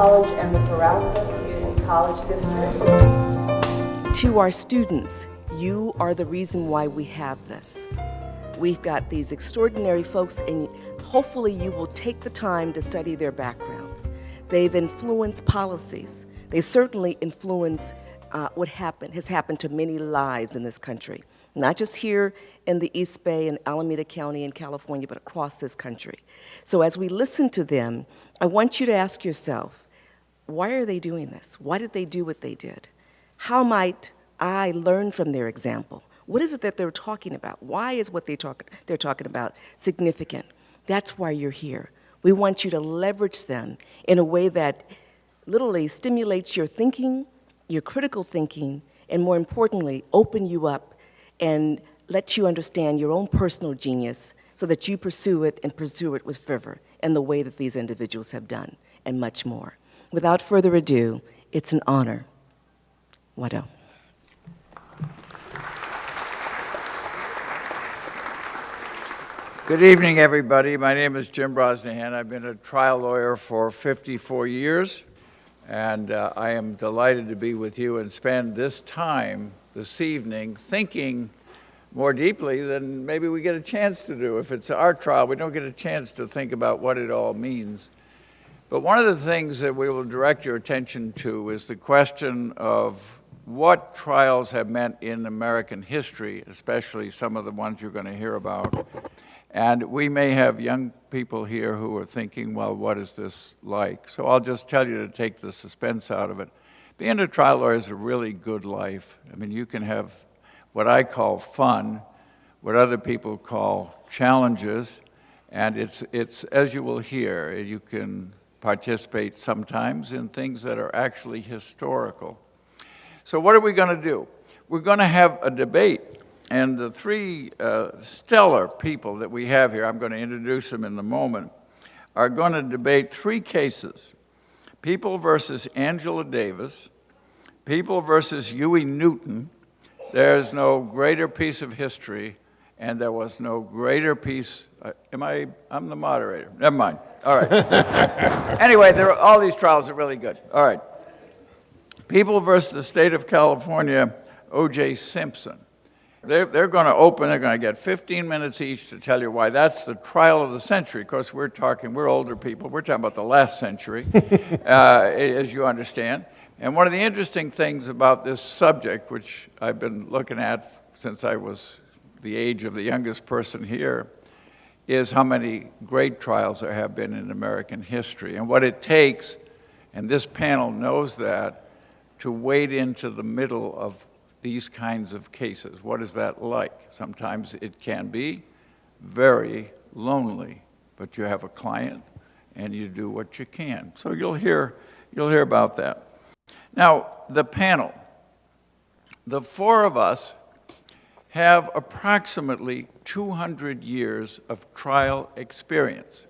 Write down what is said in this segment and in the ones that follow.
College and the Peralta Community College District. To our students, you are the reason why we have this. We've got these extraordinary folks, and hopefully you will take the time to study their backgrounds. They've influenced policies. They certainly influence what has happened to many lives in this country, not just here in the East Bay and Alameda County in California, but across this country. So as we listen to them, I want you to ask yourself, why are they doing this? Why did they do what they did? How might I learn from their example? What is it that they're talking about? Why is what they're talking about significant? That's why you're here. We want you to leverage them in a way that literally stimulates your thinking, your critical thinking, and more importantly, open you up and let you understand your own personal genius so that you pursue it and pursue it with fervor in the way that these individuals have done, and much more. Without further ado, it's an honor. Wado. Good evening, everybody. My name is Jim Brosnahan. I've been a trial lawyer for 54 years, and I am delighted to be with you and spend this time this evening thinking more deeply than maybe we get a chance to do. If it's our trial, we don't get a chance to think about what it all means. But one of the things that we will direct your attention to is the question of what trials have meant in American history, especially some of the ones you're going to hear about. And we may have young people here who are thinking, well, what is this like? So I'll just tell you to take the suspense out of it. Being a trial lawyer is a really good life. I mean, you can have what I call fun, what other people call challenges, and it's as you will hear, you can participate sometimes in things that are actually historical. So what are we going to do? We're going to have a debate. And the three stellar people that we have here, I'm going to introduce them in a moment, are going to debate three cases. People versus Angela Davis, People versus Huey Newton. There's no greater piece of history, and there was no greater piece. I'm the moderator. Never mind. All right. Anyway, all these trials are really good. All right. People versus the state of California, O.J. Simpson. They're going to open, they're going to get 15 minutes each to tell you why that's the trial of the century. Of course, we're older people. We're talking about the last century, as you understand. And one of the interesting things about this subject, which I've been looking at since I was the age of the youngest person here, is how many great trials there have been in American history. And what it takes, and this panel knows that, to wade into the middle of these kinds of cases. What is that like? Sometimes it can be very lonely, but you have a client and you do what you can. So you'll hear about that. Now, the panel. The four of us have approximately 200 years of trial experience.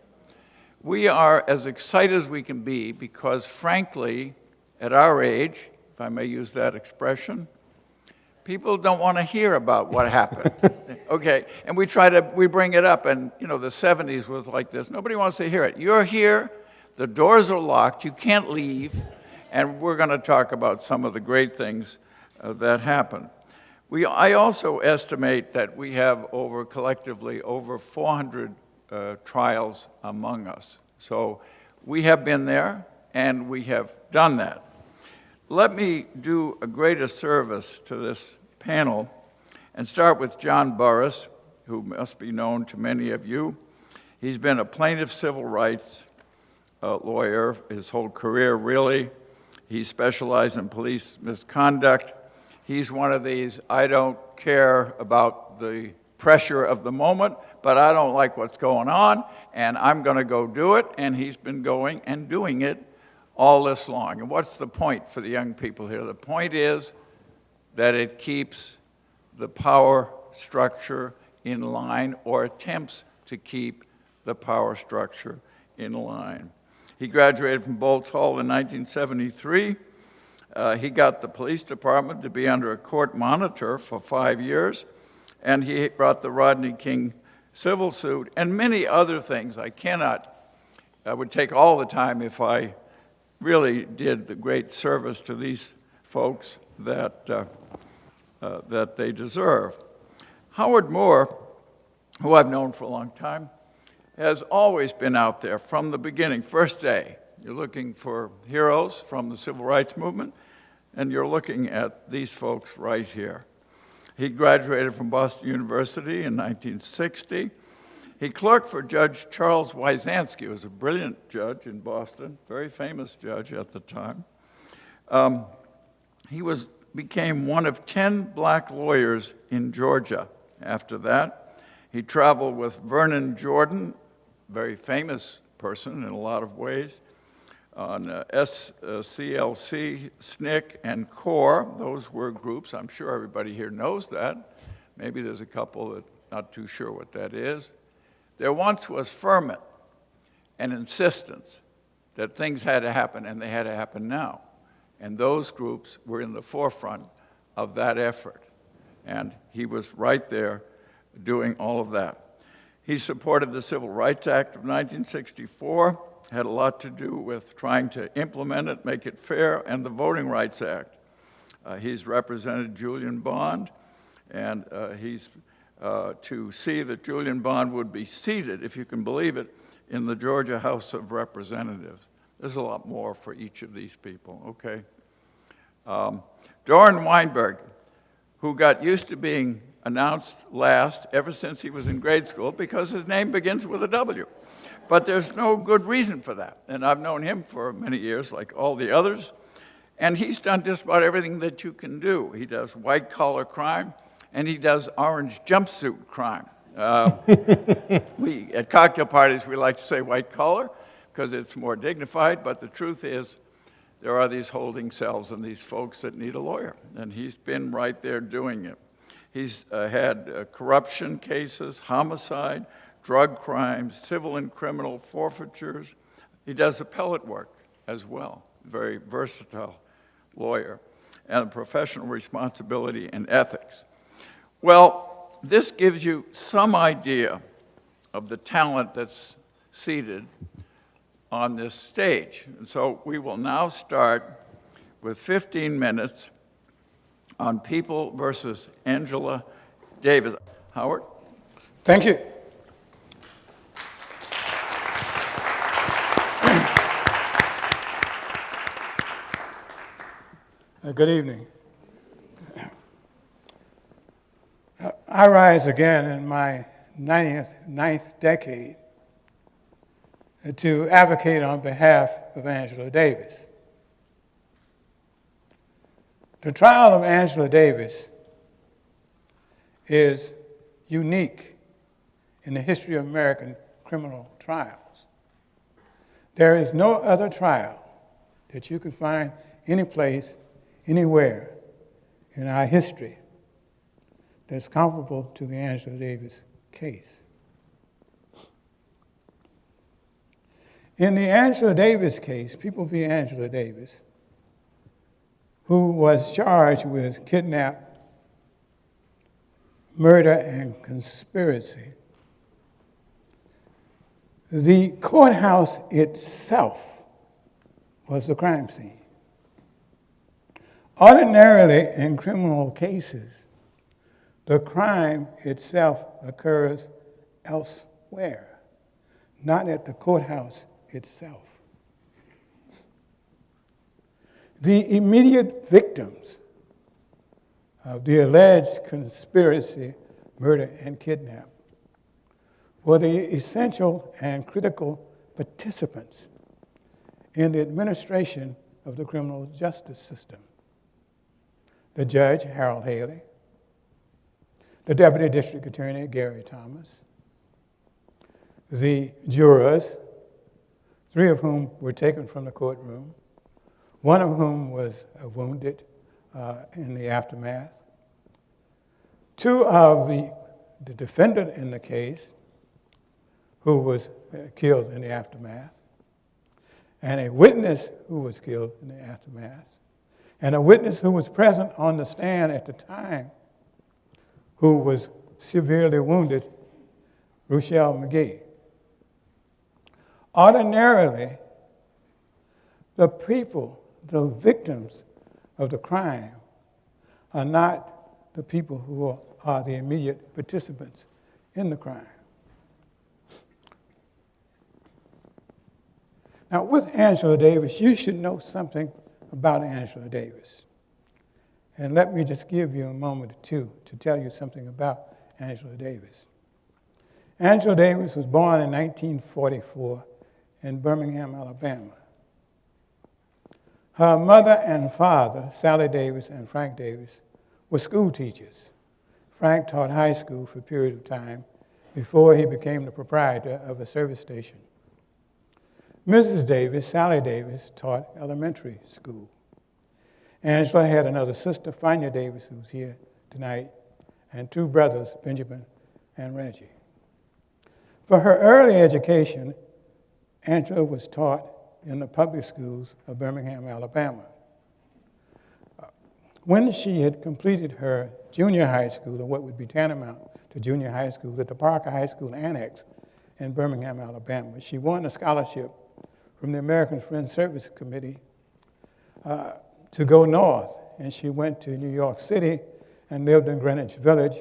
We are as excited as we can be because, frankly, at our age, if I may use that expression, people don't want to hear about what happened, okay? And we bring it up, and the 70s was like this. Nobody wants to hear it. You're here, the doors are locked, you can't leave, and we're going to talk about some of the great things that happened. I also estimate that we have collectively over 400 trials among us. So we have been there, and we have done that. Let me do a greater service to this panel and start with John Burris, who must be known to many of you. He's been a plaintiff civil rights lawyer his whole career, really. He specialized in police misconduct. He's one of these, I don't care about the pressure of the moment, but I don't like what's going on, and I'm going to go do it, and he's been going and doing it all this long. And what's the point for the young people here? The point is that it keeps the power structure in line, or attempts to keep the power structure in line. He graduated from Bolts Hall in 1973. He got the police department to be under a court monitor for 5 years, and he brought the Rodney King civil suit and many other things. I would take all the time if I really did the great service to these folks that they deserve. Howard Moore, who I've known for a long time, has always been out there from the beginning, first day. You're looking for heroes from the civil rights movement, and you're looking at these folks right here. He graduated from Boston University in 1960. He clerked for Judge Charles Wyzanski, who was a brilliant judge in Boston, very famous judge at the time. He became one of 10 black lawyers in Georgia after that. He traveled with Vernon Jordan, very famous person in a lot of ways, on SCLC, SNCC, and CORE. Those were groups. I'm sure everybody here knows that. Maybe there's a couple that not too sure what that is. There once was ferment and insistence that things had to happen, and they had to happen now. And those groups were in the forefront of that effort. And he was right there doing all of that. He supported the Civil Rights Act of 1964, had a lot to do with trying to implement it, make it fair, and the Voting Rights Act. He's represented Julian Bond, and he's to see that Julian Bond would be seated, if you can believe it, in the Georgia House of Representatives. There's a lot more for each of these people, okay? Doran Weinberg, who got used to being announced last ever since he was in grade school because his name begins with a W. But there's no good reason for that. And I've known him for many years, like all the others. And he's done just about everything that you can do. He does white-collar crime, and he does orange jumpsuit crime. At cocktail parties, we like to say white-collar because it's more dignified, but the truth is there are these holding cells and these folks that need a lawyer, and he's been right there doing it. He's had corruption cases, homicide, drug crimes, civil and criminal forfeitures. He does appellate work as well, very versatile lawyer, and professional responsibility and ethics. Well, this gives you some idea of the talent that's seated on this stage. And so we will now start with 15 minutes on People versus Angela Davis. Howard? Thank you. Good evening. I rise again in my ninth decade to advocate on behalf of Angela Davis. The trial of Angela Davis is unique in the history of American criminal trials. There is no other trial that you can find any place, anywhere in our history that's comparable to the Angela Davis case. In the Angela Davis case, People v. Angela Davis, who was charged with kidnap, murder, and conspiracy, the courthouse itself was the crime scene. Ordinarily, in criminal cases, the crime itself occurs elsewhere, not at the courthouse itself. The immediate victims of the alleged conspiracy, murder, and kidnap were the essential and critical participants in the administration of the criminal justice system. The judge, Harold Haley, the deputy district attorney, Gary Thomas, the jurors, 3 of whom were taken from the courtroom, 1 of whom was wounded in the aftermath, 2 of the defendant in the case, who was killed in the aftermath, and a witness who was killed in the aftermath, and a witness who was present on the stand at the time who was severely wounded, Rochelle McGee. Ordinarily, the people, the victims of the crime, are not the people who are the immediate participants in the crime. Now, with Angela Davis, you should know something about Angela Davis. And let me just give you a moment or two to tell you something about Angela Davis. Angela Davis was born in 1944 in Birmingham, Alabama. Her mother and father, Sally Davis and Frank Davis, were school teachers. Frank taught high school for a period of time before he became the proprietor of a service station. Mrs. Davis, Sally Davis, taught elementary school. Angela had another sister, Fania Davis, who's here tonight, and two brothers, Benjamin and Reggie. For her early education, Angela was taught in the public schools of Birmingham, Alabama. When she had completed her junior high school, or what would be tantamount to junior high school, at the Parker High School Annex in Birmingham, Alabama, she won a scholarship from the American Friends Service Committee to go north. And she went to New York City and lived in Greenwich Village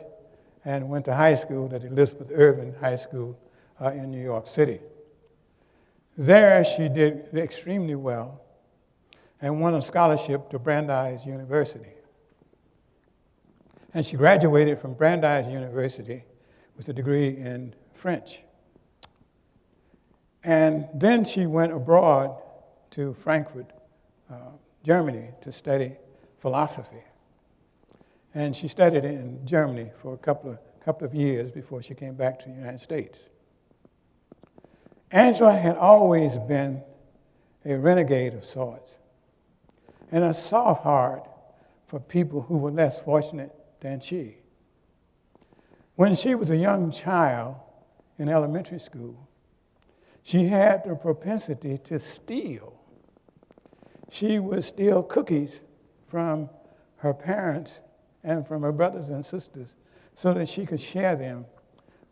and went to high school at Elizabeth Irvin High School in New York City. There she did extremely well and won a scholarship to Brandeis University. And she graduated from Brandeis University with a degree in French. And then she went abroad to Frankfurt, Germany, to study philosophy. And she studied in Germany for a couple of years before she came back to the United States. Angela had always been a renegade of sorts and a soft heart for people who were less fortunate than she. When she was a young child in elementary school, she had the propensity to steal. She would steal cookies from her parents and from her brothers and sisters so that she could share them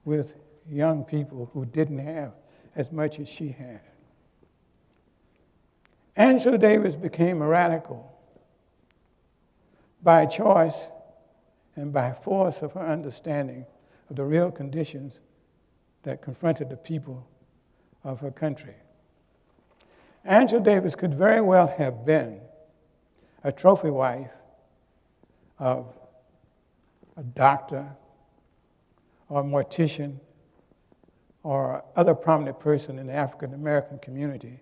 with young people who didn't have as much as she had. Angela Davis became a radical by choice and by force of her understanding of the real conditions that confronted the people of her country. Angela Davis could very well have been a trophy wife of a doctor or a mortician or other prominent person in the African American community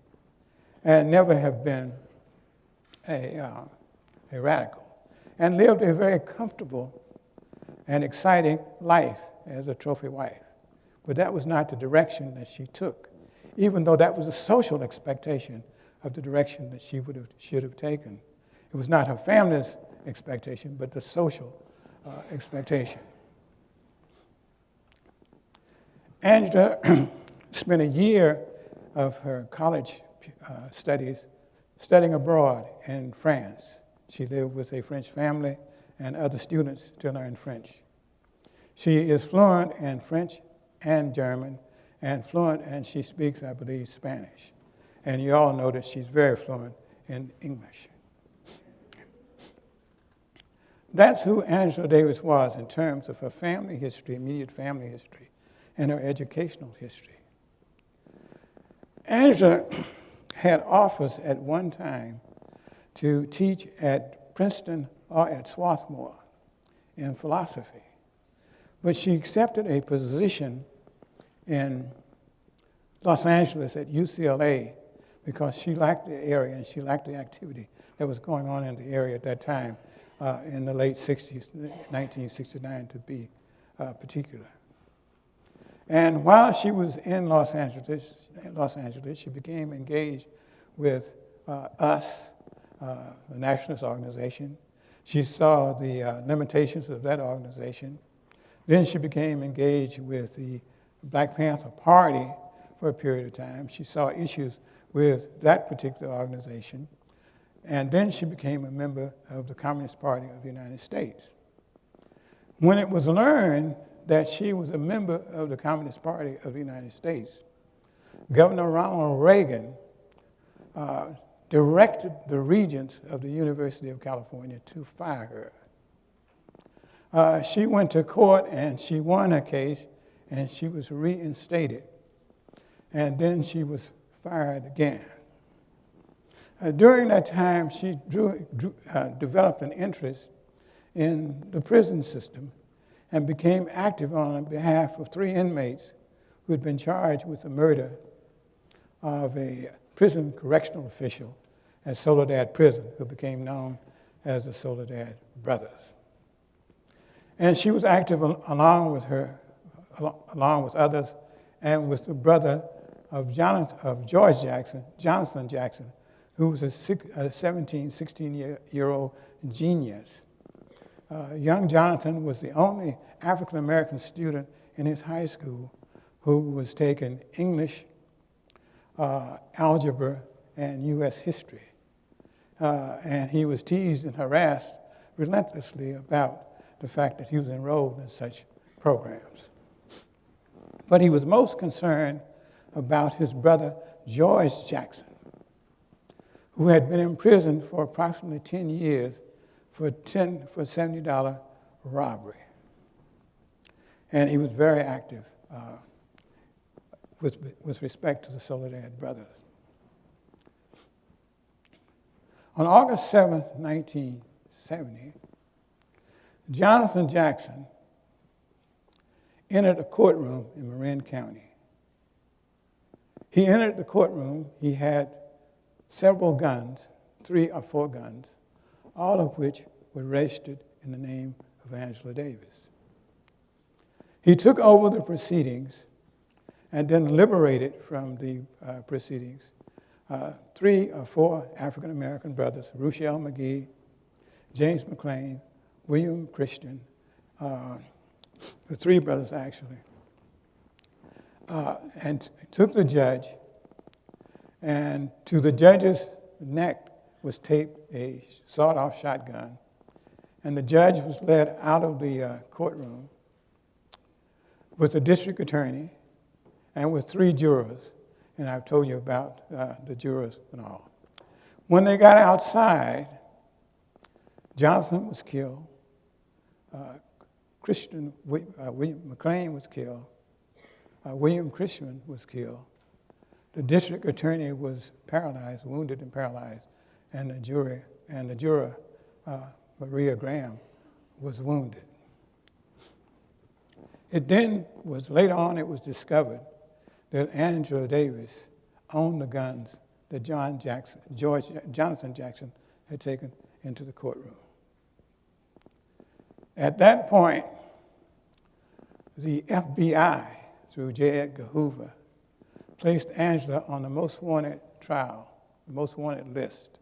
and never have been a radical and lived a very comfortable and exciting life as a trophy wife. But that was not the direction that she took, even though that was a social expectation of the direction that she should have taken. It was not her family's expectation, but the social expectation. Angela spent a year of her college studies studying abroad in France. She lived with a French family and other students to learn French. She is fluent in French and German, and fluent, and she speaks, I believe, Spanish. And you all know that she's very fluent in English. That's who Angela Davis was in terms of her family history, immediate family history, and her educational history. Angela had offers at one time to teach at Princeton or at Swarthmore in philosophy. But she accepted a position in Los Angeles at UCLA because she liked the area and she liked the activity that was going on in the area at that time in the late 60s, 1969 to be particular. And while she was in Los Angeles, she became engaged with US, the nationalist organization. She saw the limitations of that organization. Then she became engaged with the Black Panther Party for a period of time. She saw issues with that particular organization. And then she became a member of the Communist Party of the United States. When it was learned that she was a member of the Communist Party of the United States, Governor Ronald Reagan directed the regents of the University of California to fire her. She went to court and she won her case, and she was reinstated. And then she was fired again. During that time, she developed an interest in the prison system and became active on behalf of 3 inmates who had been charged with the murder of a prison correctional official at Soledad Prison, who became known as the Soledad Brothers. And she was active along with others, and with the brother of George Jackson, Jonathan Jackson, who was a 16-year-old genius. Young Jonathan was the only African-American student in his high school who was taking English, algebra, and U.S. history. And he was teased and harassed relentlessly about the fact that he was enrolled in such programs. But he was most concerned about his brother, George Jackson, who had been imprisoned for approximately 10 years for $70 robbery. And he was very active with respect to the Soledad Brothers. On August 7th, 1970, Jonathan Jackson entered a courtroom in Marin County. He entered the courtroom. He had several guns, 3 or 4 guns, all of which were registered in the name of Angela Davis. He took over the proceedings and then liberated from the proceedings 3 or 4 African-American brothers, Ruchell McGee, James McLean, William Christian, the 3 brothers actually, and took the judge, and to the judge's neck was taped a sawed-off shotgun, and the judge was led out of the courtroom with the district attorney and with 3 jurors, and I've told you about the jurors and all. When they got outside, Jonathan was killed, William McLean was killed, William Christian was killed, the district attorney was paralyzed, wounded and paralyzed, and the juror, Maria Graham, was wounded. It then was, later on, it was discovered that Angela Davis owned the guns that Jonathan Jackson had taken into the courtroom. At that point, the FBI, through J. Edgar Hoover, placed Angela on the most wanted trial, the most wanted list.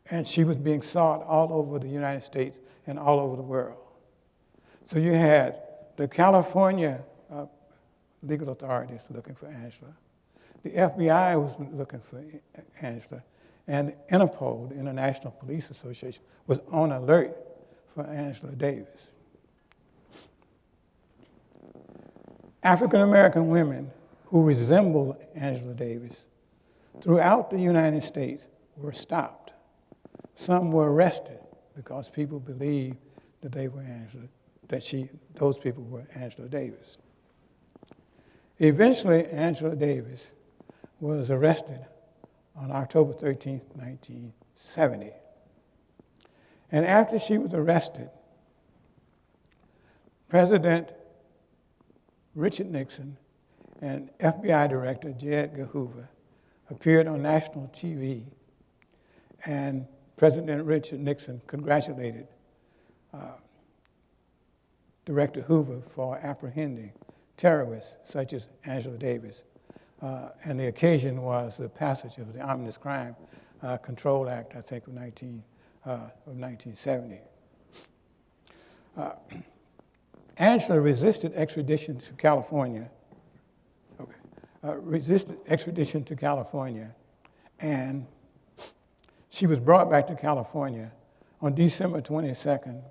And she was being sought all over the United States and all over the world. So you had the California legal authorities looking for Angela. The FBI was looking for Angela. And Interpol, the International Police Association, was on alert for Angela Davis. African-American women who resembled Angela Davis throughout the United States were stopped. Some were arrested because people believed that they were those people were Angela Davis. Eventually, Angela Davis was arrested on October 13, 1970. And after she was arrested, President Richard Nixon and FBI Director J. Edgar Hoover appeared on national TV, and President Richard Nixon congratulated Director Hoover for apprehending terrorists such as Angela Davis. And the occasion was the passage of the Omnibus Crime Control Act, I think, of 1970. Angela resisted extradition to California. And she was brought back to California on December 22nd.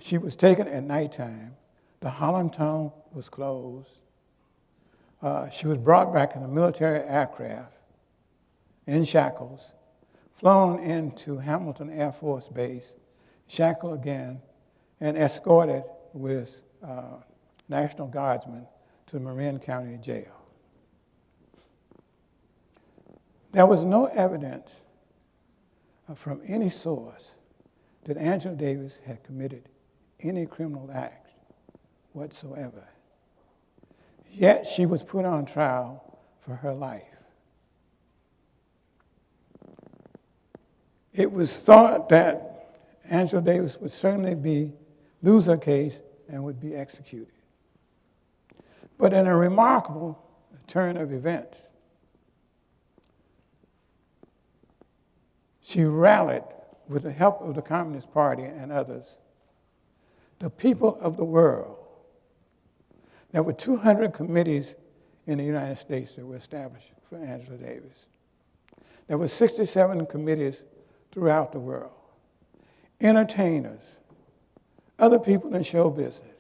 She was taken at nighttime. The Holland Tunnel was closed. She was brought back in a military aircraft in shackles, flown into Hamilton Air Force Base, shackled again, and escorted with National Guardsmen to Marin County Jail. There was no evidence from any source that Angela Davis had committed any criminal act whatsoever. Yet she was put on trial for her life. It was thought that Angela Davis would certainly lose her case and would be executed. But in a remarkable turn of events, she rallied, with the help of the Communist Party and others, the people of the world. There were 200 committees in the United States that were established for Angela Davis. There were 67 committees throughout the world. Entertainers, other people in show business.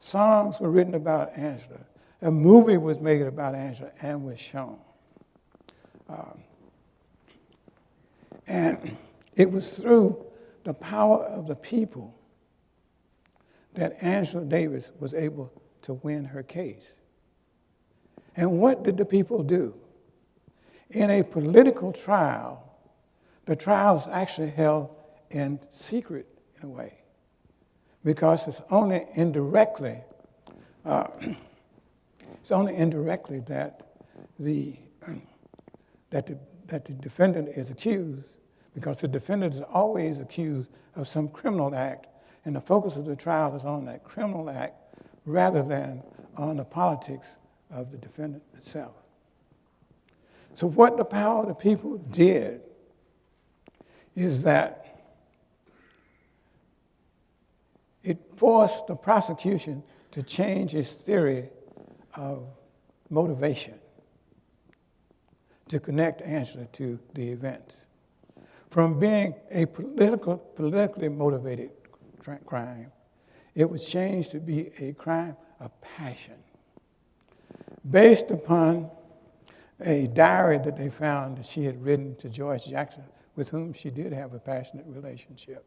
Songs were written about Angela. A movie was made about Angela and was shown. And it was through the power of the people that Angela Davis was able to win her case. And what did the people do? In a political trial, the trial is actually held in secret in a way, because it's only indirectly that the defendant is accused, because the defendant is always accused of some criminal act, and the focus of the trial is on that criminal act rather than on the politics of the defendant itself. So what the power of the people did is that it forced the prosecution to change its theory of motivation to connect Angela to the events. From being a politically motivated crime, it was changed to be a crime of passion, based upon a diary that they found that she had written to George Jackson, with whom she did have a passionate relationship.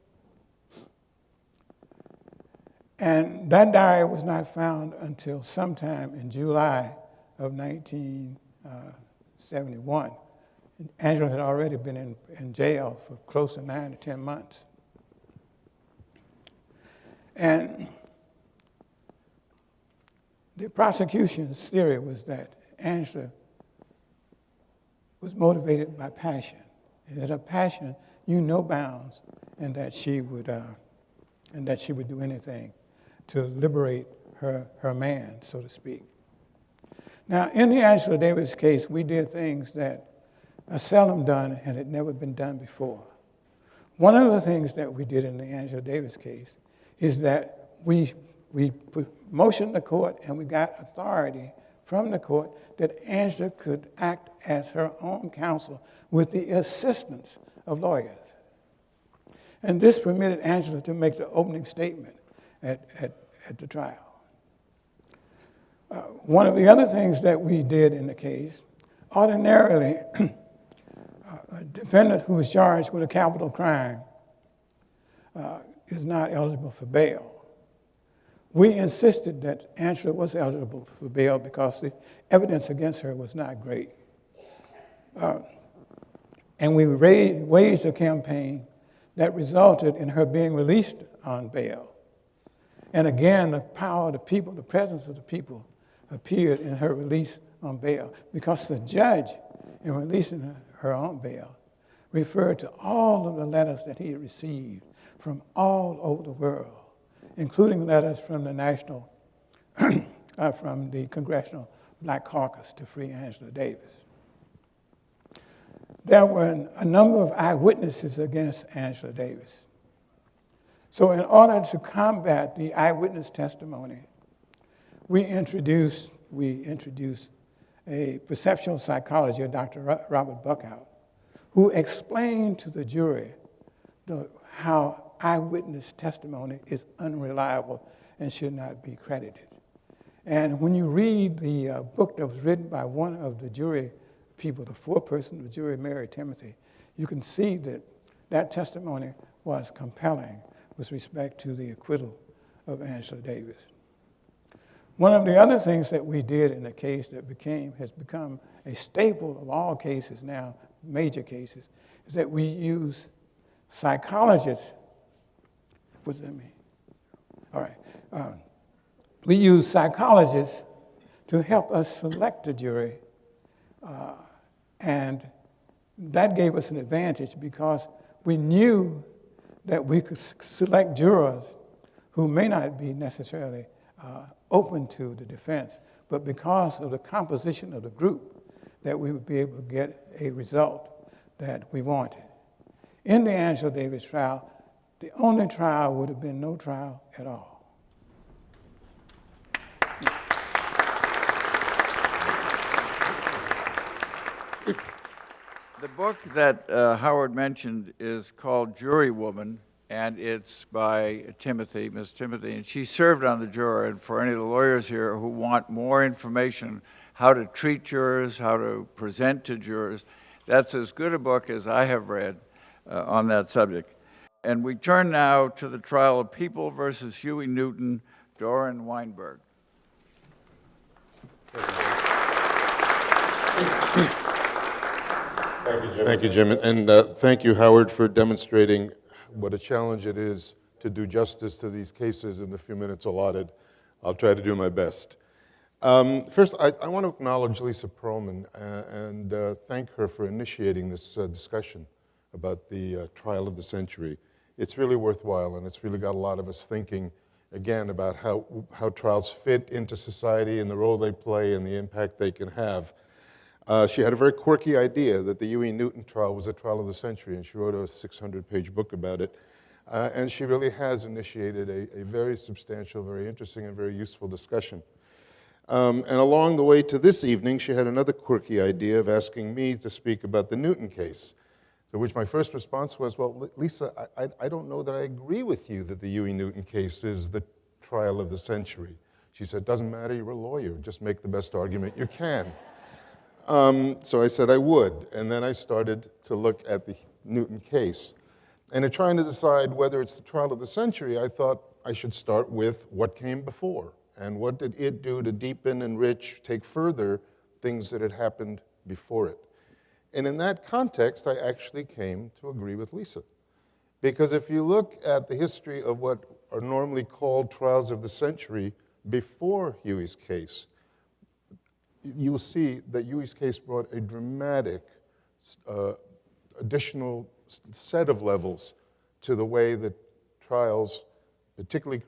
And that diary was not found until sometime in July of 1971. Angela had already been in jail for close to 9 to 10 months. And the prosecution's theory was that Angela was motivated by passion, and that her passion knew no bounds, and that she would do anything to liberate her man, so to speak. Now, in the Angela Davis case, we did things that are seldom done and had never been done before. One of the things that we did in the Angela Davis case is that we motioned the court, and we got authority from the court that Angela could act as her own counsel with the assistance of lawyers. And this permitted Angela to make the opening statement at the trial. One of the other things that we did in the case, ordinarily, a defendant who is charged with a capital crime is not eligible for bail. We insisted that Angela was eligible for bail because the evidence against her was not great. And we waged a campaign that resulted in her being released on bail. And again, the power of the people, the presence of the people, appeared in her release on bail, because the judge, in releasing her on bail, referred to all of the letters that he had received from all over the world, including letters from the from the Congressional Black Caucus to free Angela Davis. There were a number of eyewitnesses against Angela Davis. So in order to combat the eyewitness testimony, we introduced a perceptual psychologist, Dr. Robert Buckout, who explained to the jury how eyewitness testimony is unreliable and should not be credited. And when you read the book that was written by one of the jury people, the foreperson of the jury, Mary Timothy, you can see that that testimony was compelling with respect to the acquittal of Angela Davis. One of the other things that we did in the case that has become a staple of all cases now, major cases, is that we use psychologists. What does that mean? All right. We use psychologists to help us select the jury, and that gave us an advantage because we knew that we could select jurors who may not be necessarily open to the defense, but because of the composition of the group, that we would be able to get a result that we wanted. In the Angela Davis trial, the only trial would have been no trial at all. The book that Howard mentioned is called Jurywoman, and it's by Miss Timothy, and she served on the juror. And for any of the lawyers here who want more information, how to treat jurors, how to present to jurors, that's as good a book as I have read on that subject. And we turn now to the trial of People versus Huey Newton, Doran Weinberg. Thank you, Jim. And thank you, Howard, for demonstrating what a challenge it is to do justice to these cases in the few minutes allotted. I'll try to do my best. First, I want to acknowledge Lisa Perlman and thank her for initiating this discussion about the trial of the century. It's really worthwhile, and it's really got a lot of us thinking, again, about how trials fit into society and the role they play and the impact they can have. She had a very quirky idea that the Huey Newton trial was a trial of the century, and she wrote a 600-page book about it. And she really has initiated a very substantial, very interesting, and very useful discussion. And along the way to this evening, she had another quirky idea of asking me to speak about the Newton case, to which my first response was, well, Lisa, I don't know that I agree with you that the Huey Newton case is the trial of the century. She said, doesn't matter, you're a lawyer, just make the best argument you can. So I said I would, and then I started to look at the Newton case. And in trying to decide whether it's the trial of the century, I thought I should start with what came before, and what did it do to deepen, enrich, take further things that had happened before it. And in that context, I actually came to agree with Lisa. Because if you look at the history of what are normally called trials of the century before Huey's case, you will see that Huey's case brought a dramatic additional set of levels to the way that trials, particularly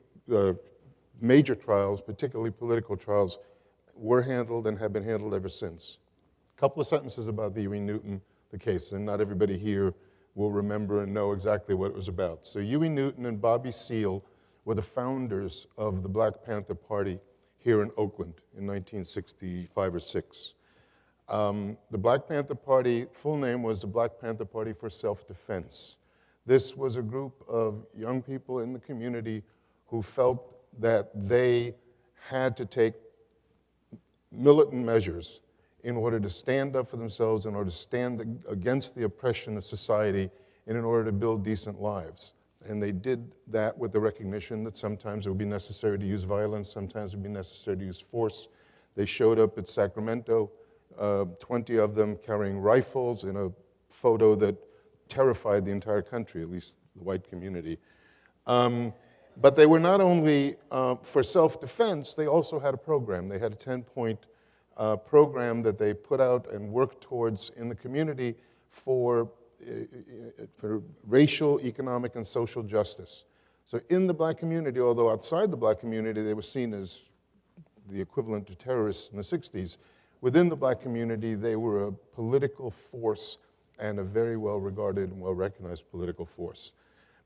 major trials, particularly political trials, were handled and have been handled ever since. A couple of sentences about the Huey Newton, the case, and not everybody here will remember and know exactly what it was about. So Huey Newton and Bobby Seale were the founders of the Black Panther Party here in Oakland in 1965 or 6. The Black Panther Party, full name was the Black Panther Party for Self-Defense. This was a group of young people in the community who felt that they had to take militant measures in order to stand up for themselves, in order to stand against the oppression of society, and in order to build decent lives. And they did that with the recognition that sometimes it would be necessary to use violence, sometimes it would be necessary to use force. They showed up at Sacramento, 20 of them carrying rifles in a photo that terrified the entire country, at least the white community. But they were not only for self-defense, they also had a program. They had a 10-point program that they put out and worked towards in the community for racial, economic, and social justice. So in the black community, although outside the black community they were seen as the equivalent to terrorists in the 60s, within the black community they were a political force and a very well-regarded and well-recognized political force.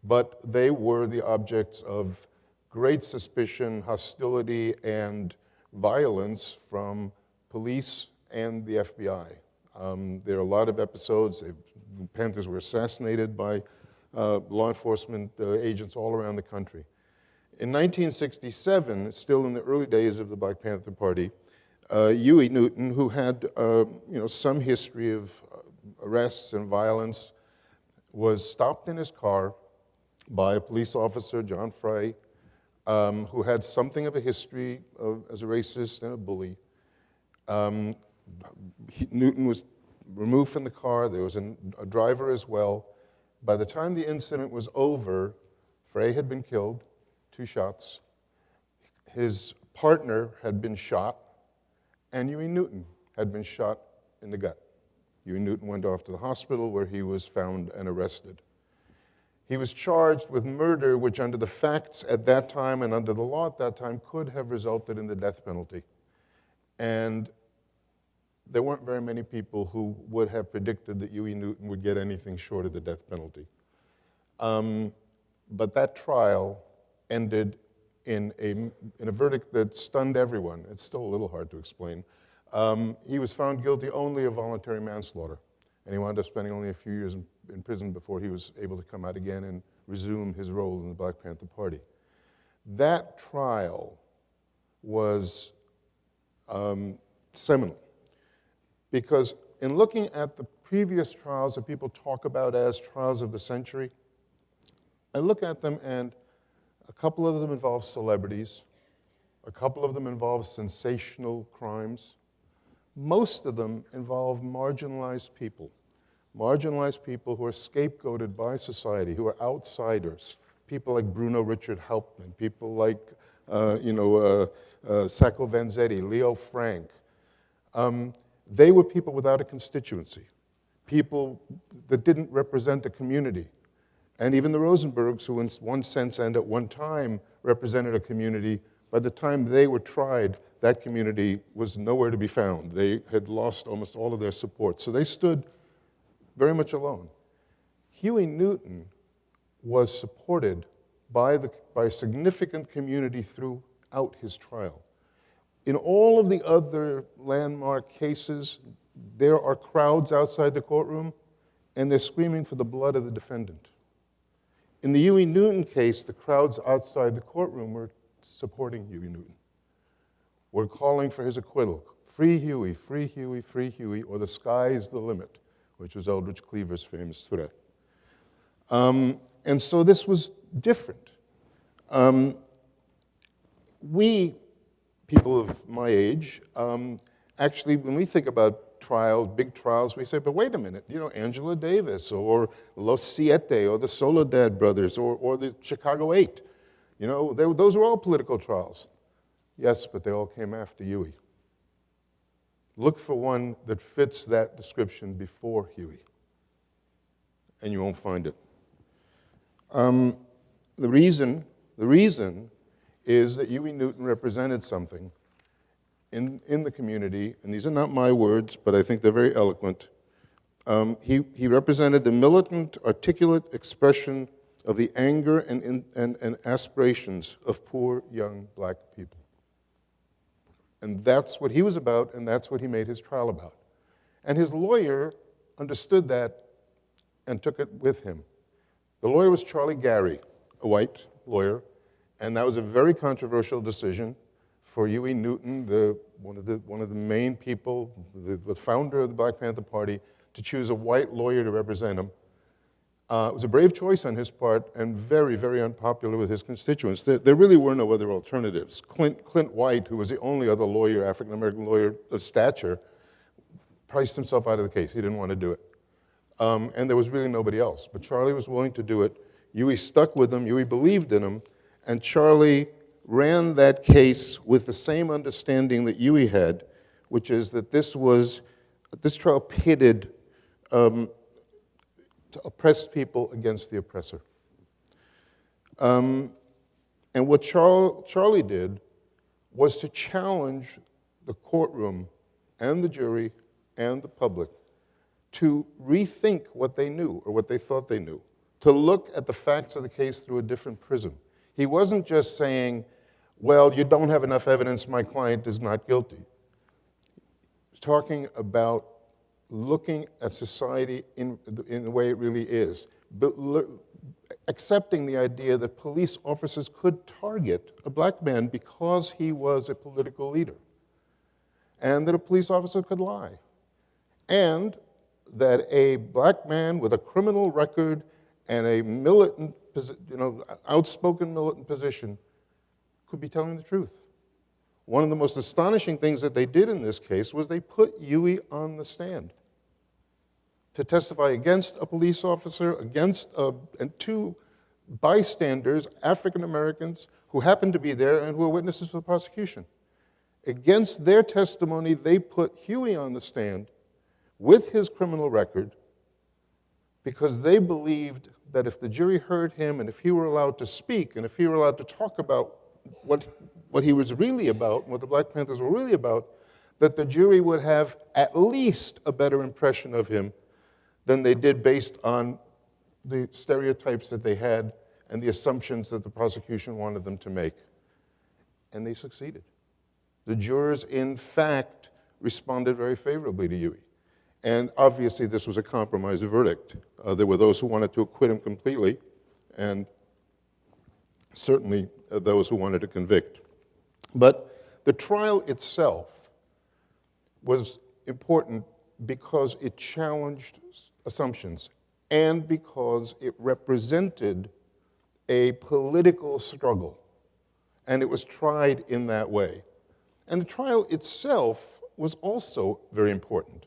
But they were the objects of great suspicion, hostility, and violence from police and the FBI. There are a lot of episodes. Panthers were assassinated by law enforcement agents all around the country. In 1967, still in the early days of the Black Panther Party, Huey Newton, who had some history of arrests and violence, was stopped in his car by a police officer, John Frey, who had something of a history as a racist and a bully. Newton was removed from the car. There was a driver as well. By the time the incident was over, Frey had been killed, 2 shots. His partner had been shot, and Huey Newton had been shot in the gut. Huey Newton went off to the hospital where he was found and arrested. He was charged with murder, which under the facts at that time and under the law at that time could have resulted in the death penalty. And there weren't very many people who would have predicted that Huey Newton would get anything short of the death penalty. But that trial ended in a verdict that stunned everyone. It's still a little hard to explain. He was found guilty only of voluntary manslaughter, and he wound up spending only a few years in prison before he was able to come out again and resume his role in the Black Panther Party. That trial was seminal, because in looking at the previous trials that people talk about as trials of the century, I look at them and a couple of them involve celebrities, a couple of them involve sensational crimes. Most of them involve marginalized people who are scapegoated by society, who are outsiders, people like Bruno Richard Hauptmann, people like Sacco Vanzetti, Leo Frank. They were people without a constituency, people that didn't represent a community. And even the Rosenbergs, who in one sense and at one time represented a community, by the time they were tried, that community was nowhere to be found. They had lost almost all of their support. So they stood very much alone. Huey Newton was supported by a significant community throughout his trial. In all of the other landmark cases, there are crowds outside the courtroom, and they're screaming for the blood of the defendant. In the Huey Newton case, the crowds outside the courtroom were supporting Huey Newton. We're calling for his acquittal. Free Huey, free Huey, free Huey, or the sky's the limit, which was Eldridge Cleaver's famous threat. And so this was different. We, people of my age, actually, when we think about trials, big trials, we say, but wait a minute, Angela Davis, or Los Siete, or the Soledad brothers, or the Chicago 8. Those were all political trials. Yes, but they all came after Huey. Look for one that fits that description before Huey, and you won't find it. The reason is that Huey Newton represented something in the community, and these are not my words, but I think they're very eloquent. He represented the militant, articulate expression of the anger and aspirations of poor, young black people. And that's what he was about, and that's what he made his trial about. And his lawyer understood that and took it with him. The lawyer was Charlie Gary, a white lawyer, and that was a very controversial decision for Huey Newton, one of the main people, the founder of the Black Panther Party, to choose a white lawyer to represent him. It was a brave choice on his part and very, very unpopular with his constituents. There really were no other alternatives. Clint White, who was the only other lawyer, African-American lawyer of stature, priced himself out of the case. He didn't want to do it. And there was really nobody else. But Charlie was willing to do it. Huey stuck with him. Huey believed in him. And Charlie ran that case with the same understanding that Huey had, which is that this trial pitted to oppress people against the oppressor. And what Charlie did was to challenge the courtroom and the jury and the public to rethink what they knew or what they thought they knew, to look at the facts of the case through a different prism. He wasn't just saying, well, you don't have enough evidence, my client is not guilty. He was talking about looking at society in the way it really is, but accepting the idea that police officers could target a black man because he was a political leader, and that a police officer could lie, and that a black man with a criminal record and a militant, outspoken militant position could be telling the truth. One of the most astonishing things that they did in this case was they put Huey on the stand to testify against a police officer, and two bystanders, African Americans, who happened to be there and who were witnesses for the prosecution. Against their testimony, they put Huey on the stand with his criminal record because they believed that if the jury heard him and if he were allowed to speak and if he were allowed to talk about what he was really about, what the Black Panthers were really about, that the jury would have at least a better impression of him than they did based on the stereotypes that they had and the assumptions that the prosecution wanted them to make. And they succeeded. The jurors, in fact, responded very favorably to Huey. And obviously, this was a compromise verdict. There were those who wanted to acquit him completely, and certainly those who wanted to convict. But the trial itself was important because it challenged assumptions and because it represented a political struggle, and it was tried in that way. And the trial itself was also very important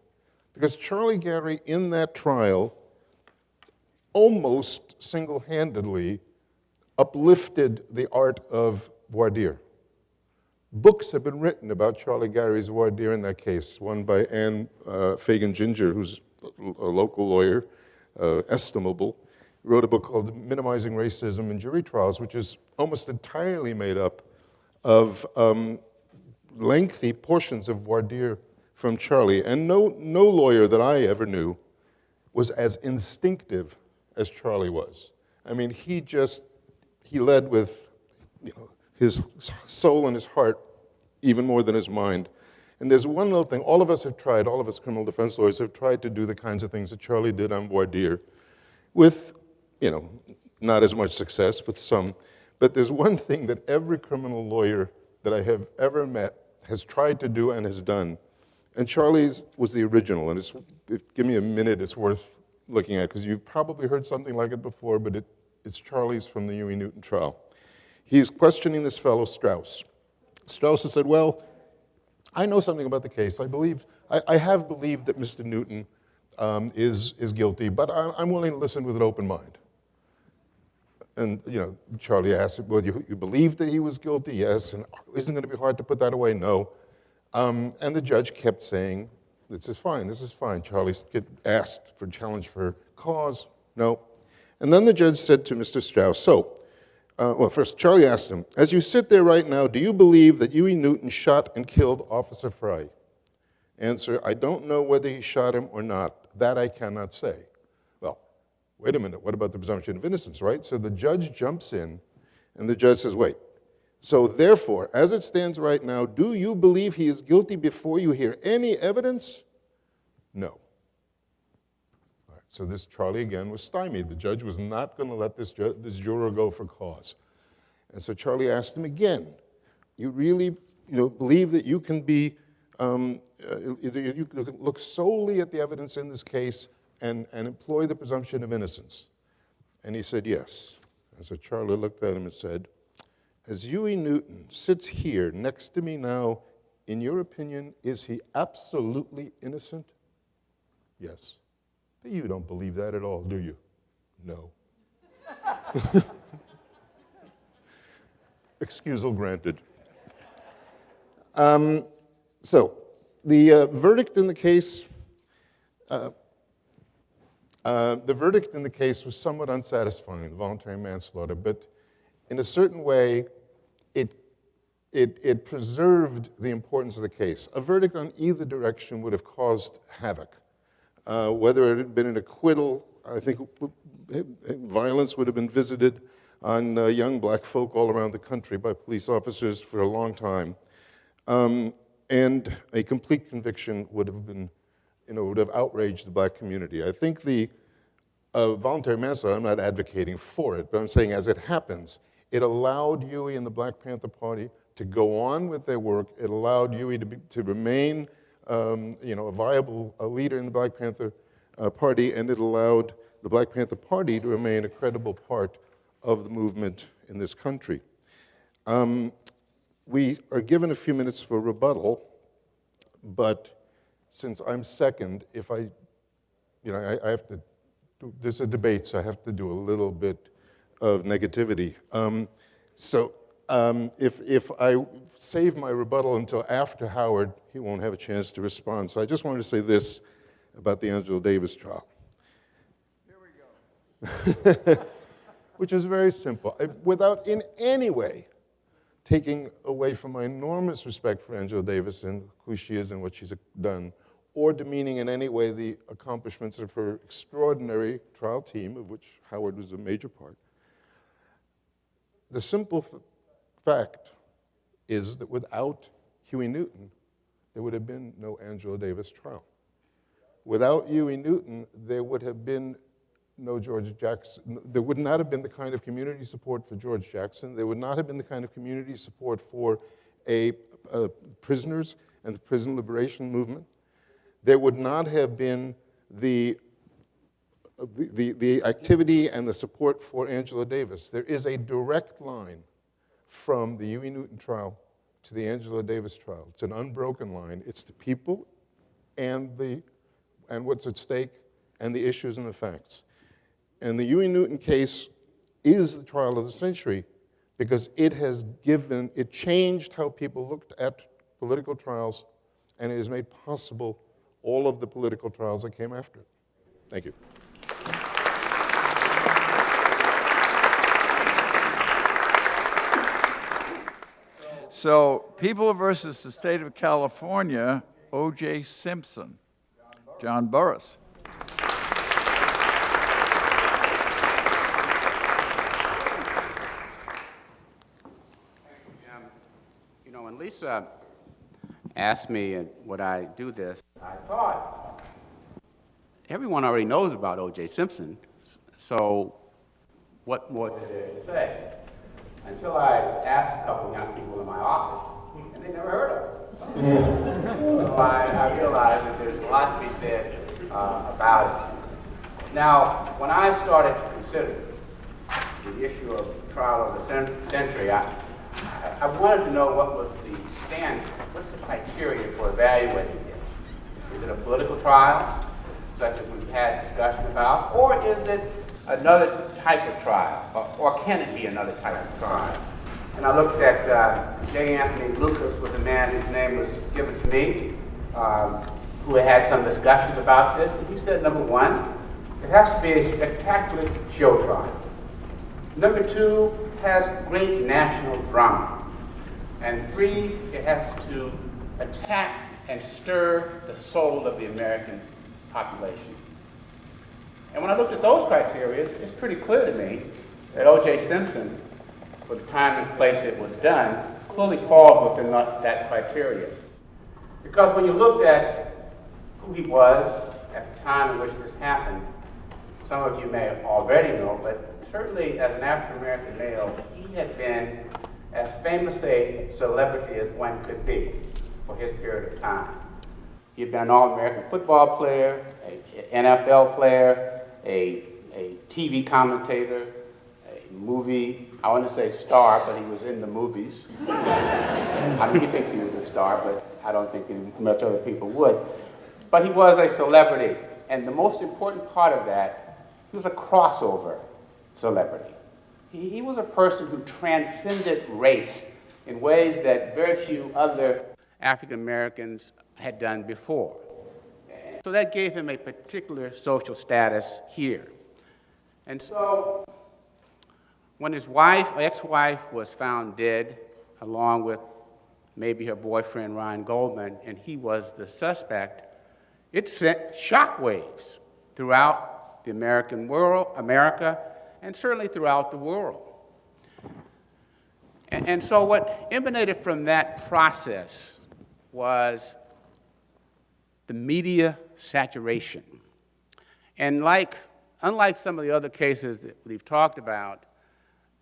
because Charlie Gary, in that trial, almost single-handedly uplifted the art of voir dire. Books have been written about Charlie Gary's voir dire in that case, one by Anne Fagan Ginger, who's a local lawyer, estimable, wrote a book called Minimizing Racism in Jury Trials, which is almost entirely made up of lengthy portions of voir dire from Charlie. And no lawyer that I ever knew was as instinctive as Charlie was. I mean, he led with his soul and his heart even more than his mind. And there's one little thing, all of us criminal defense lawyers have tried to do the kinds of things that Charlie did on voir dire with, not as much success, but some. But there's one thing that every criminal lawyer that I have ever met has tried to do and has done. And Charlie's was the original, and give me a minute, it's worth looking at, because you've probably heard something like it before, but it's Charlie's from the Huey Newton trial. He's questioning this fellow, Strauss. Strauss has said, well, I know something about the case. I have believed that Mr. Newton is guilty, but I'm willing to listen with an open mind. And Charlie asked, well, you believe that he was guilty? Yes. And isn't it going to be hard to put that away? No. And the judge kept saying, this is fine. Charlie asked for challenge for cause. No. And then the judge said to Mr. Strauss, first, Charlie asked him, as you sit there right now, do you believe that Huey Newton shot and killed Officer Fry? Answer, I don't know whether he shot him or not. That I cannot say. Well, wait a minute, what about the presumption of innocence, right? So the judge jumps in, and the judge says, wait. So therefore, as it stands right now, do you believe he is guilty before you hear any evidence? No. All right, so this Charlie again was stymied. The judge was not going to let this juror go for cause. And so Charlie asked him again, you really believe that you can be, you can look solely at the evidence in this case and employ the presumption of innocence? And he said yes. And so Charlie looked at him and said, as Huey Newton sits here next to me now, in your opinion, is he absolutely innocent? Yes. But you don't believe that at all, do you? No. Excusal granted. So the verdict in the case, was somewhat unsatisfying, the voluntary manslaughter, but in a certain way, it preserved the importance of the case. A verdict on either direction would have caused havoc. Whether it had been an acquittal, I think violence would have been visited on young black folk all around the country by police officers for a long time. And a complete conviction would have been, would have outraged the black community. I think the voluntary manslaughter, I'm not advocating for it, but I'm saying as it happens, it allowed Huey and the Black Panther Party to go on with their work. It allowed Huey to remain a viable leader in the Black Panther Party, and it allowed the Black Panther Party to remain a credible part of the movement in this country. We are given a few minutes for rebuttal, but since I'm second, if I have to do, this is a debate, so I have to do a little bit of negativity. If I save my rebuttal until after Howard, he won't have a chance to respond. So I just wanted to say this about the Angela Davis trial. Here we go. Which is very simple. Without in any way taking away from my enormous respect for Angela Davis and who she is and what she's done, or demeaning in any way the accomplishments of her extraordinary trial team, of which Howard was a major part. The simple fact is that without Huey Newton, there would have been no Angela Davis trial. Without Huey Newton, there would have been no George Jackson. There would not have been the kind of community support for George Jackson. There would not have been the kind of community support for prisoners and the prison liberation movement. There would not have been the activity and the support for Angela Davis. There is a direct line from the Huey Newton trial to the Angela Davis trial. It's an unbroken line. It's the people and what's at stake and the issues and the facts. And the Huey Newton case is the trial of the century because it changed how people looked at political trials, and it has made possible all of the political trials that came after it. Thank you. So, People versus the State of California, O.J. Simpson, John Burris. When Lisa asked me would I do this, I thought everyone already knows about O.J. Simpson, so what more is there to say? Until I asked a couple young people in my office, and they never heard of it. So I realized that there's a lot to be said about it. Now, when I started to consider the issue of trial of the century, I wanted to know what was the standard, what's the criteria for evaluating it? Is it a political trial, such as we've had discussion about, or is it another type of trial, or can it be another type of trial? And I looked at J. Anthony Lucas, was a man whose name was given to me, who had some discussions about this, and he said, number one, it has to be a spectacular show trial. Number two, has great national drama. And three, it has to attack and stir the soul of the American population. And when I looked at those criteria, it's pretty clear to me that O.J. Simpson, for the time and place it was done, clearly falls within that criteria. Because when you looked at who he was at the time in which this happened, some of you may already know, but certainly as an African-American male, he had been as famous a celebrity as one could be for his period of time. He had been an All-American football player, an NFL player, a TV commentator, a movie, I want to say star, but he was in the movies. I mean, he thinks he was a star, but I don't think much other people would. But he was a celebrity, and the most important part of that, he was a crossover celebrity. He was a person who transcended race in ways that very few other African Americans had done before. So that gave him a particular social status here. And so when his ex-wife was found dead, along with maybe her boyfriend Ryan Goldman, and he was the suspect, it sent shockwaves throughout the America, and certainly throughout the world. And so what emanated from that process was the media saturation. And like unlike some of the other cases that we've talked about,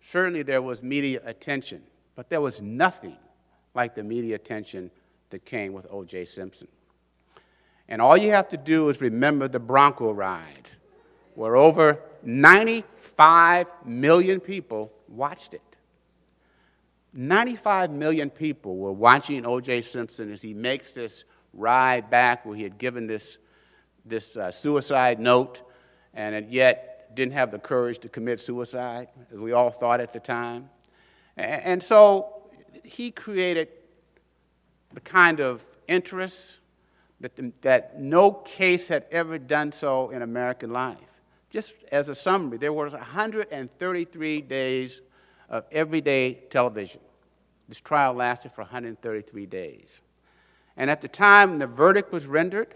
certainly there was media attention, but there was nothing like the media attention that came with O.J. Simpson. And all you have to do is remember the Bronco ride, where over 95 million people watched it. 95 million people were watching O.J. Simpson as he makes this ride back where he had given this suicide note and yet didn't have the courage to commit suicide, as we all thought at the time. And so he created the kind of interest that no case had ever done so in American life. Just as a summary, there was 133 days of everyday television. This trial lasted for 133 days. And at the time the verdict was rendered,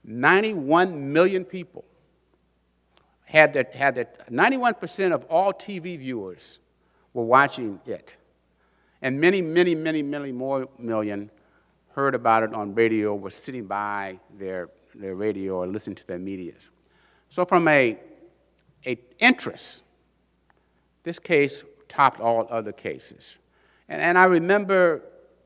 91 million people had that 91% of all TV viewers were watching it. And many, many, many, many more million heard about it on radio, were sitting by their radio or listening to their medias. So from a interest, this case topped all other cases. And I remember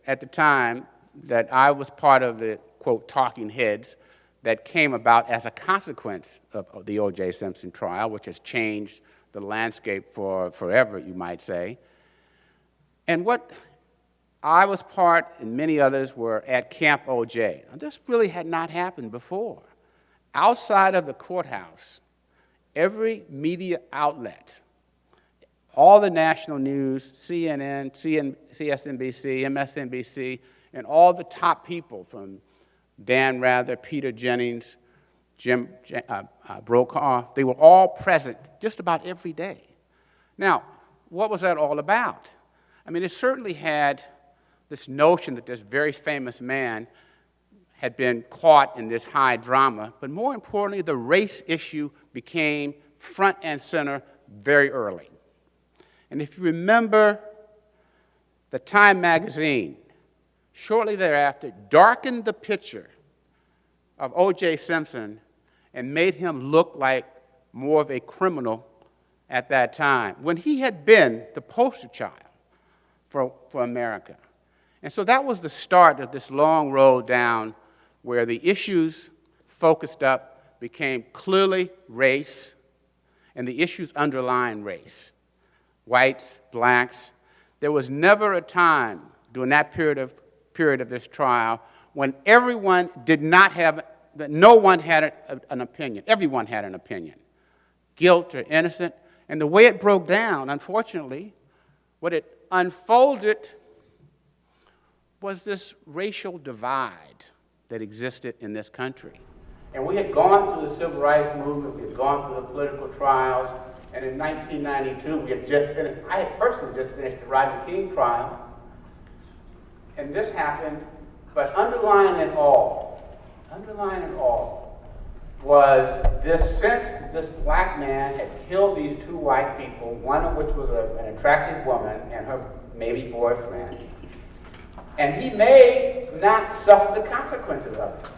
at the time that I was part of the, quote, talking heads that came about as a consequence of the O.J. Simpson trial, which has changed the landscape for forever, you might say. And what I was part, and many others were at Camp O.J. Now, this really had not happened before. Outside of the courthouse, every media outlet, all the national news, CNN, CSNBC, MSNBC, and all the top people from Dan Rather, Peter Jennings, Jim Brokaw, they were all present just about every day. Now, what was that all about? I mean, it certainly had this notion that this very famous man had been caught in this high drama, but more importantly, the race issue became front and center very early. And if you remember, the Time magazine, shortly thereafter, darkened the picture of O.J. Simpson and made him look like more of a criminal at that time, when he had been the poster child for America. And so that was the start of this long road down where the issues focused up became clearly race, and the issues underlying race. Whites, blacks. There was never a time during that period of this trial when everyone did not have, no one had an opinion. Everyone had an opinion, guilt or innocent. And the way it broke down, unfortunately, what it unfolded was this racial divide that existed in this country. And we had gone through the civil rights movement, we had gone through the political trials, and in 1992, we had just finished, I had personally just finished the Rodney King trial, and this happened, but underlying it all was this sense that this black man had killed these two white people, one of which was an attractive woman and her maybe boyfriend, and he may not suffer the consequences of it.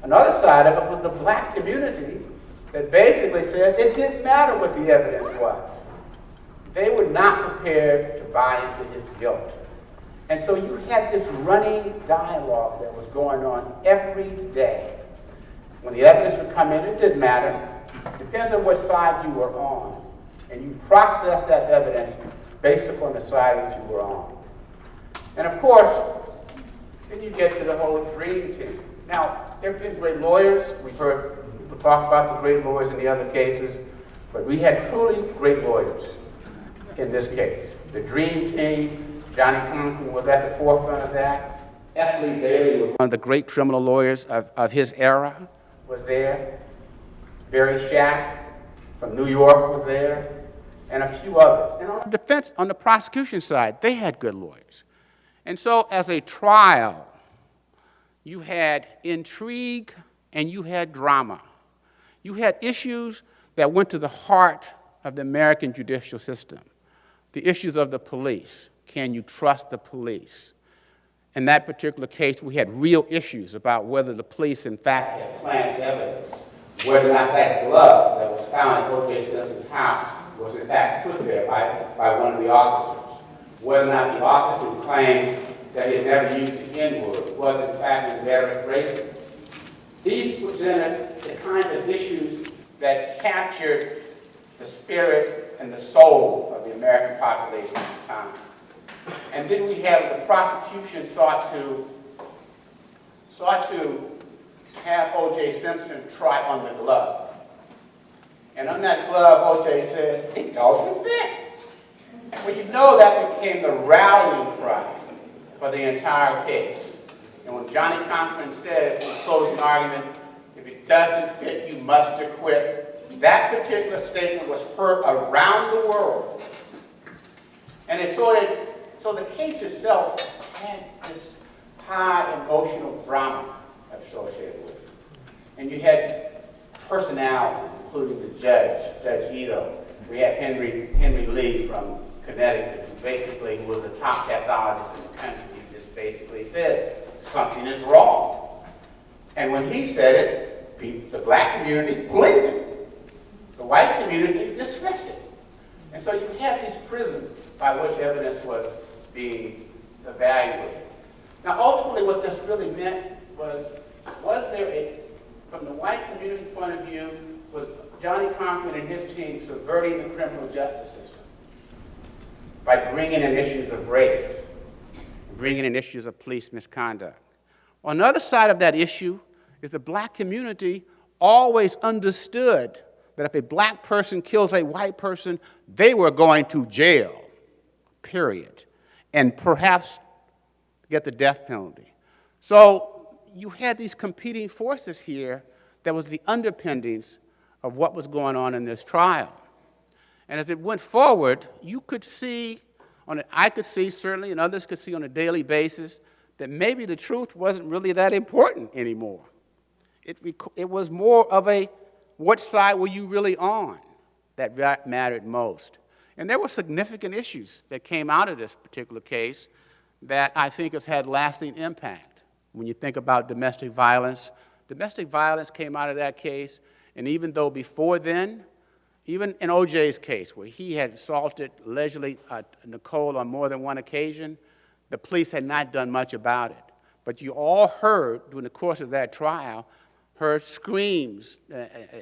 Another side of it was the black community that basically said it didn't matter what the evidence was. They were not prepared to buy into his guilt. And so you had this running dialogue that was going on every day. When the evidence would come in, it didn't matter. It depends on what side you were on. And you process that evidence based upon the side that you were on. And of course, then you get to the whole dream team. Now, there have been great lawyers. We've heard people talk about the great lawyers in the other cases, but we had truly great lawyers in this case. The dream team, Johnny Conklin was at the forefront of that. F. Lee Bailey was one of the great criminal lawyers of his era, was there. Barry Shack from New York was there, and a few others. And on the defense, on the prosecution side, they had good lawyers. And so as a trial, you had intrigue and you had drama. You had issues that went to the heart of the American judicial system. The issues of the police. Can you trust the police? In that particular case, we had real issues about whether the police, in fact, had planted evidence whether or not that glove that was found at O.J. Simpson's house was in fact put there by one of the officers, whether or not the officer who claimed that he had never used the N-word was in fact an inveterate racist. These presented the kinds of issues that captured the spirit and the soul of the American population at the time. And then we have the prosecution sought to have O.J. Simpson try on the glove. And on that glove, O.J. says, it doesn't fit. Well, you know that became the rallying cry for the entire case. And when Johnny Cochran said in the closing argument, if it doesn't fit, you must acquit, that particular statement was heard around the world. And so the case itself had this high emotional drama associated with it. And you had personalities, including the judge, Judge Ito. We had Henry Lee from Connecticut, who basically was a top pathologist in the country. He just basically said, something is wrong. And when he said it, the black community blamed him. The white community dismissed it. And so you had these prisms by which evidence was being evaluated. Now, ultimately, what this really meant was there from the white community point of view, was Johnny Cochran and his team subverting the criminal justice system by bringing in issues of race, bringing in issues of police misconduct. On the other side of that issue is the black community always understood that if a black person kills a white person, they were going to jail, period, and perhaps get the death penalty. So you had these competing forces here that was the underpinnings of what was going on in this trial. And as it went forward, you could see, I could see certainly, and others could see on a daily basis, that maybe the truth wasn't really that important anymore. It was more of a, what side were you really on that mattered most? And there were significant issues that came out of this particular case that I think has had lasting impact. When you think about domestic violence came out of that case, and even though before then, even in O.J.'s case, where he had assaulted allegedly Nicole on more than one occasion, the police had not done much about it. But you all heard, during the course of that trial, her screams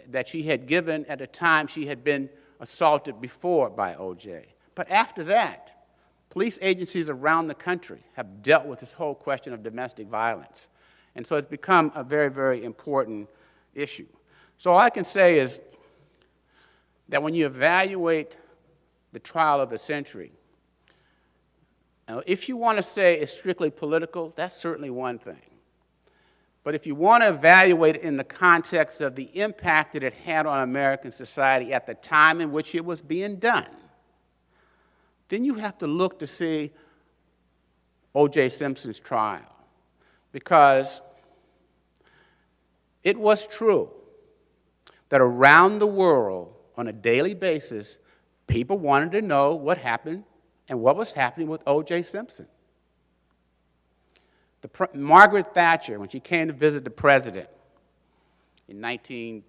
that she had given at the time she had been assaulted before by O.J. But after that, police agencies around the country have dealt with this whole question of domestic violence. And so it's become a very, very important issue. So all I can say is that when you evaluate the trial of the century, now if you want to say it's strictly political, that's certainly one thing. But if you want to evaluate it in the context of the impact that it had on American society at the time in which it was being done, then you have to look to see O.J. Simpson's trial, because it was true that around the world, on a daily basis, people wanted to know what happened and what was happening with O.J. Simpson. Margaret Thatcher, when she came to visit the president during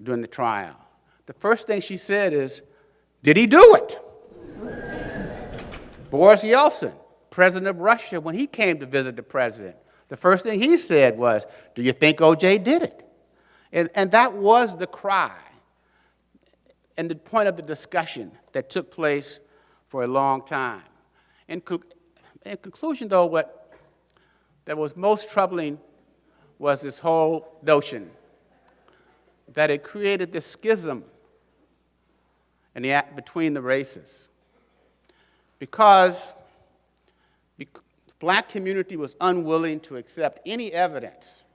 the trial, the first thing she said is, "Did he do it?" Boris Yeltsin, president of Russia, when he came to visit the president, the first thing he said was, "Do you think O.J. did it?" And that was the cry and the point of the discussion that took place for a long time. In conclusion, though, what that was most troubling was this whole notion that it created this schism between the races. Because the black community was unwilling to accept any evidence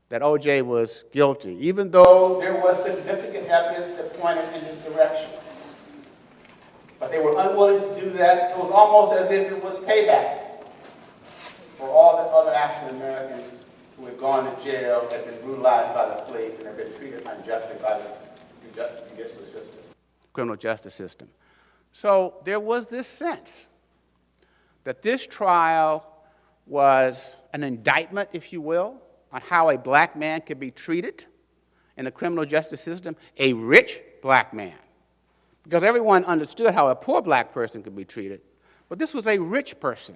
that O.J. was guilty, even though there was significant evidence that pointed in his direction. But they were unwilling to do that. It was almost as if it was payback for all the other African Americans who had gone to jail, had been brutalized by the police, and had been treated unjustly by the judicial system, criminal justice system. So there was this sense that this trial was an indictment, if you will, on how a black man could be treated in the criminal justice system? A rich black man. Because everyone understood how a poor black person could be treated. But this was a rich person.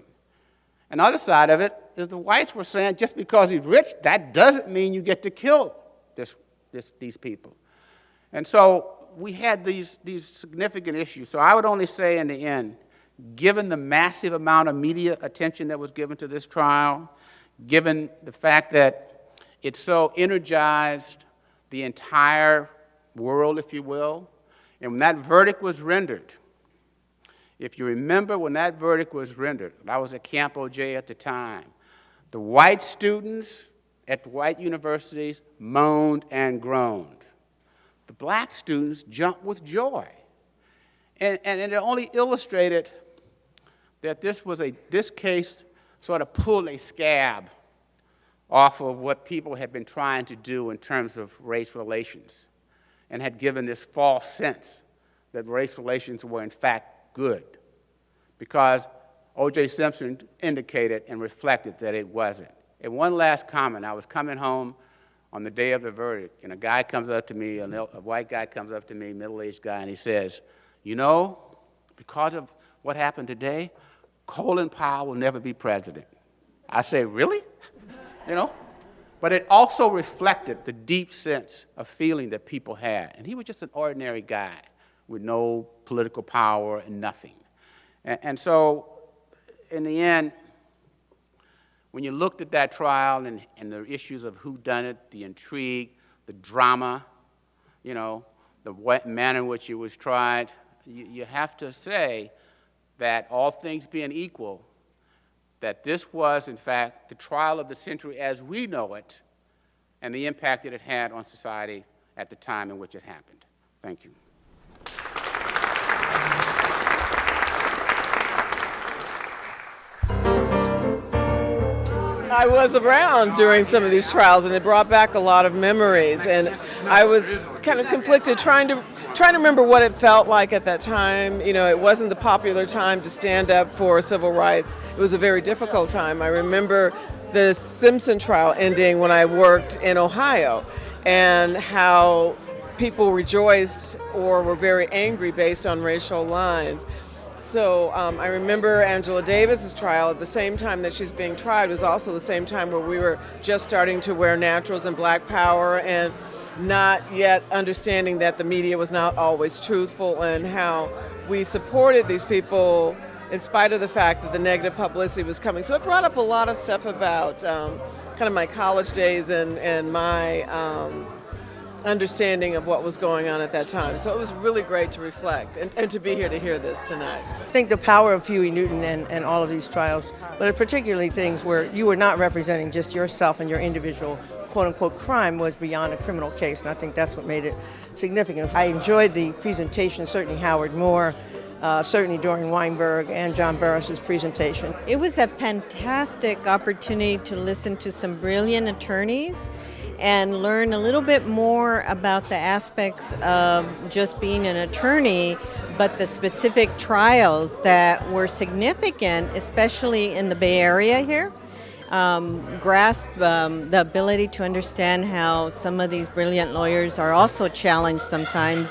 And the other side of it is the whites were saying, just because he's rich, that doesn't mean you get to kill these people. And so we had these significant issues. So I would only say in the end, given the massive amount of media attention that was given to this trial, given the fact that it so energized the entire world, if you will, and when that verdict was rendered, if you remember when that verdict was rendered, I was at Camp OJ at the time, the white students at the white universities moaned and groaned. The black students jumped with joy. And it only illustrated that this case sort of pulled a scab off of what people had been trying to do in terms of race relations, and had given this false sense that race relations were in fact good, because O.J. Simpson indicated and reflected that it wasn't. And one last comment, I was coming home on the day of the verdict, and a guy comes up to me, a white guy comes up to me, middle-aged guy, and he says, you know, because of what happened today, Colin Powell will never be president. I say, really? You know? But it also reflected the deep sense of feeling that people had. And he was just an ordinary guy with no political power and nothing. And so, in the end, when you looked at that trial and the issues of who done it, the intrigue, the drama, you know, the manner in which it was tried, you have to say that all things being equal, that this was, in fact, the trial of the century as we know it, and the impact that it had on society at the time in which it happened. Thank you. I was around during some of these trials, and it brought back a lot of memories. And I was kind of conflicted, trying to remember what it felt like at that time. You know, it wasn't the popular time to stand up for civil rights. It was a very difficult time. I remember the Simpson trial ending when I worked in Ohio, and how people rejoiced or were very angry based on racial lines. So I remember Angela Davis's trial at the same time that she's being tried was also the same time where we were just starting to wear naturals and black power, and not yet understanding that the media was not always truthful, and how we supported these people in spite of the fact that the negative publicity was coming. So it brought up a lot of stuff about kind of my college days and my understanding of what was going on at that time. So it was really great to reflect and to be here to hear this tonight. I think the power of Huey Newton and all of these trials, but particularly things where you were not representing just yourself and your individual quote-unquote crime, was beyond a criminal case, and I think that's what made it significant. I enjoyed the presentation, certainly Howard Moore, certainly Dorian Weinberg and John Burris's presentation. It was a fantastic opportunity to listen to some brilliant attorneys and learn a little bit more about the aspects of just being an attorney, but the specific trials that were significant, especially in the Bay Area here. Grasp the ability to understand how some of these brilliant lawyers are also challenged sometimes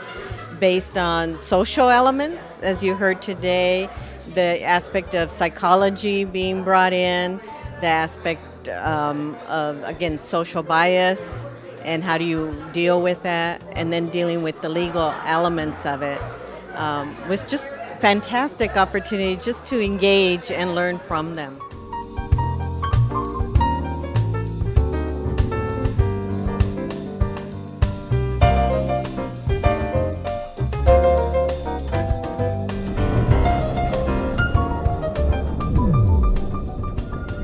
based on social elements, as you heard today, the aspect of psychology being brought in, the aspect of, again, social bias, and how do you deal with that, and then dealing with the legal elements of it. Was just fantastic opportunity just to engage and learn from them.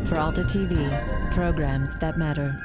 Peralta TV, programs that matter.